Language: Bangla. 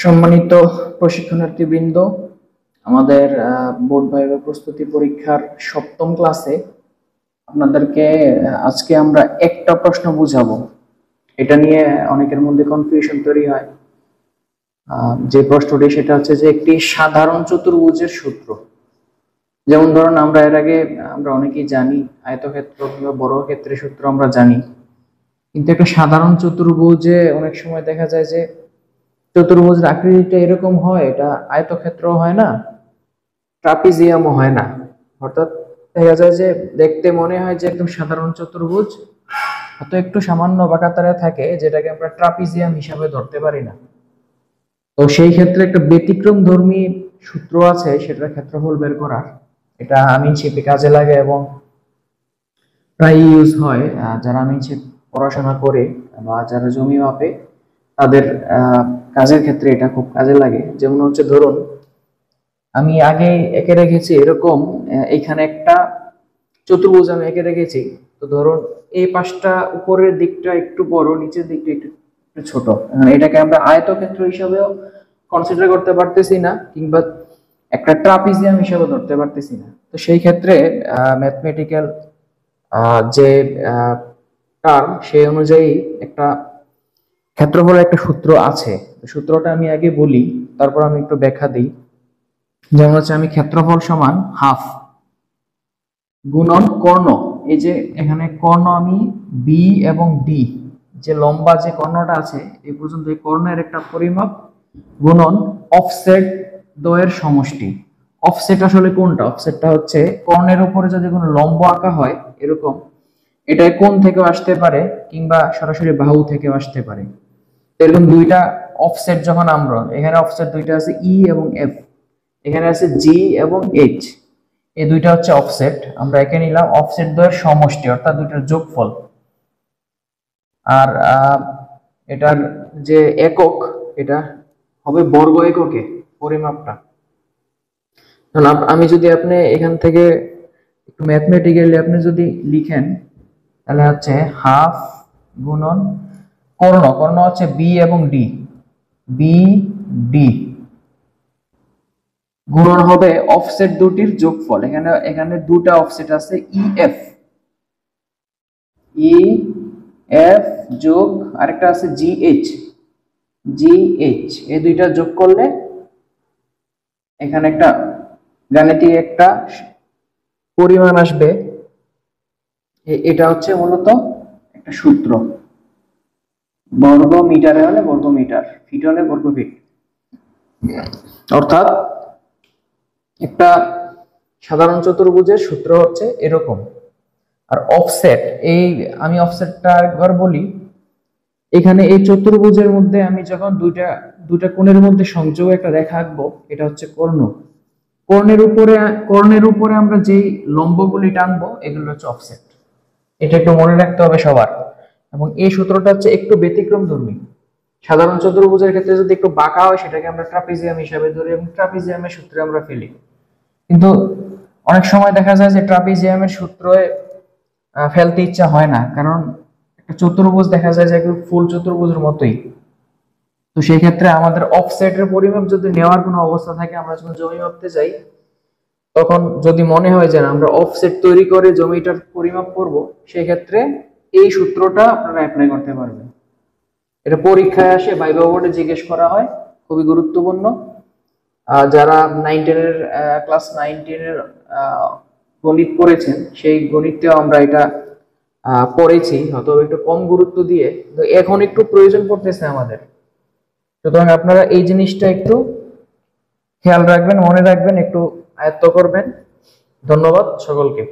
সম্মানিত প্রশিক্ষণার্থীবৃন্দ, আমাদের বোর্ড ভাইভা প্রস্তুতি পরীক্ষার সপ্তম ক্লাসে আপনাদেরকে আজকে আমরা একটা প্রশ্ন বুঝাবো। এটা নিয়ে অনেকের মধ্যে কনফিউশন তৈরি হয়। যে প্রশ্নটি সেটা হচ্ছে যে একটি সাধারণ চতুর্ভুজের সূত্র। যেমন ধরুন আমরা এর আগে অনেকেই জানি আয়তক্ষেত্র কিংবা বর্গক্ষেত্রের সূত্র আমরা জানি, কিন্তু একটা সাধারণ চতুর্ভুজে অনেক সময় দেখা যায় যে চতুর্ভুজের আকৃতিটা এরকম হয়, এটা আয়তক্ষেত্র হয় না, ট্রাপিজিয়ামও হয় না। অর্থাৎ দেখা যায় যে দেখতে মনে হয় যে একদম সাধারণ চতুর্ভুজ, হয়তো একটু সামান্য বাঁকাতারা থাকে, যেটাকে আমরা ট্রাপিজিয়াম হিসাবে ধরতে পারি না। তো সেই ক্ষেত্রে একটা ব্যতিক্রম ধর্মী সূত্র আছে, সেটার ক্ষেত্রফল বের করার। এটা আমিনশিপে কাজে লাগে এবং প্রায় ইউজ হয় যারা আমিনশিপ পড়াশোনা করে বা যারা জমি মাপে তাদের কাজের ক্ষেত্রে এটা খুব কাজে লাগে। যেমন হচ্ছে ধরুন আমি আগে এঁকে রেখেছি এরকম, এখানে একটা চতুর্ভুজ আমি এঁকে রেখেছি। তো ধরুন এই পাশটা উপরের দিকটা একটু বড়, নিচের দিকটা একটু ছোট। এটাকে আমরা আয়তক্ষেত্র হিসাবেও কনসিডার করতে পারতেছি না, কিংবা একটা ট্রাপিজিয়াম হিসাবে ধরতে পারতেছি না। তো সেই ক্ষেত্রে ম্যাথমেটিক্যাল যে টার্ম সেই অনুযায়ী একটা ক্ষেত্রফলের একটা সূত্র আছে। সূত্রটা আমি আগে বলি, তারপর আমি একটু ব্যাখ্যা দিই। যেমন হচ্ছে আমি ক্ষেত্রফল সমান হাফ গুণন কর্ণ, এই যে এখানে কর্ণ আমি বি এবং ডি, যে লম্বা যে কর্ণটা আছে এই পর্যন্ত এই কর্ণের একটা পরিমাপ, গুণন অফসেট দ্বয়ের সমষ্টি। অফসেট আসলে কোনটা? অফসেটটা হচ্ছে কর্ণের উপরে যদি কোনো লম্ব আঁকা হয় এরকম, এটা কোণ থেকেও আসতে পারে কিংবা সরাসরি বাহু থেকেও আসতে পারে। এরকম দুইটা অফসেট যখন আমরা, এখানে অফসেট দুইটা আছে ই এবং এফ, এখানে আছে জি এবং এইচ, এই দুইটা হচ্ছে অফসেট। আমরা একে নিলাম অফসেট দ্বয়ের সমষ্টি, অর্থাৎ দুইটার যোগফল। আর এটার যে একক, এটা হবে বর্গ এককে পরিমাপটা। আমি যদি আপনি এখান থেকে একটু ম্যাথমেটিক্যালি আপনি যদি লিখেন, তাহলে হচ্ছে হাফ গুণন কর্ণ, কর্ণ হচ্ছে বি এবং ডি, বি ডি গুণন হবে অফসেট দুটির যোগফল। এখানে এখানে দুটা অফসেট আছে ই এফ, ই এফ যোগ আরেকটা আছে জি এইচ, জি এইচ, এই দুইটা যোগ করলে এখানে একটা গাণিতিক একটা পরিমাণ আসবে। এটা হচ্ছে মূলত একটা সূত্র। বর্গ মিটারে হলে বর্গ মিটার, ফিট হলে বর্গ ফিট। অর্থাৎ একটা সাধারণ চতুর্ভুজের সূত্র হচ্ছে এরকম। আর অফসেট, এই আমি অফসেটটা একবার বলি। এখানে এই চতুর্ভুজের মধ্যে আমি যখন দুইটা কোণের মধ্যে সংযোগ একটা রেখা আঁকবো, এটা হচ্ছে কর্ণ। কর্ণের উপরে আমরা যেই লম্বগুলি টানবো এগুলো হচ্ছে অফসেট। এটা একটু মনে রাখতে হবে সবার। এবং এই সূত্রটা হচ্ছে একটু ব্যতিক্রম ধর্মী। সাধারণ চতুর্ভুজের ক্ষেত্রে যদি একটু বাঁকা হয় সেটাকে আমরা ট্রাপিজিয়াম হিসাবে ধরি এবং ট্রাপিজিয়ামের সূত্রে আমরা ফেলি। কিন্তু অনেক সময় দেখা যায় যে ট্রাপিজিয়ামের সূত্রে ফেলতে ইচ্ছা হয় না, কারণ একটা চতুর্ভুজ দেখা যায় যে ফুল চতুর্ভুজের মতোই। তো সেই ক্ষেত্রে আমাদের অফসেটের পরিমাপ যদি নেওয়ার কোনো অবস্থা থাকে, আমরা যখন জমি মাপতে যাই তখন যদি মনে হয় যে আমরা অফসেট তৈরি করে জমিটার পরিমাপ করব, সেই ক্ষেত্রে এই সূত্রটা আপনারা অ্যাপ্লাই করতে পারবেন। এটা পরীক্ষায় আসে, ভাইভা বোর্ডে জিজ্ঞেস করা হয়, খুবই গুরুত্বপূর্ণ। যারা ক্লাস 9-10 গণিত পড়েছেন, সেই গণিতেও আমরা এটা পড়েছি, হয়তো একটু কম গুরুত্ব দিয়ে, এখন একটু প্রয়োজন পড়তেছে আমাদের। সুতরাং আপনারা এই জিনিসটা একটু খেয়াল রাখবেন, মনে রাখবেন, একটু আয়ত্ত করবেন। ধন্যবাদ সকলকে।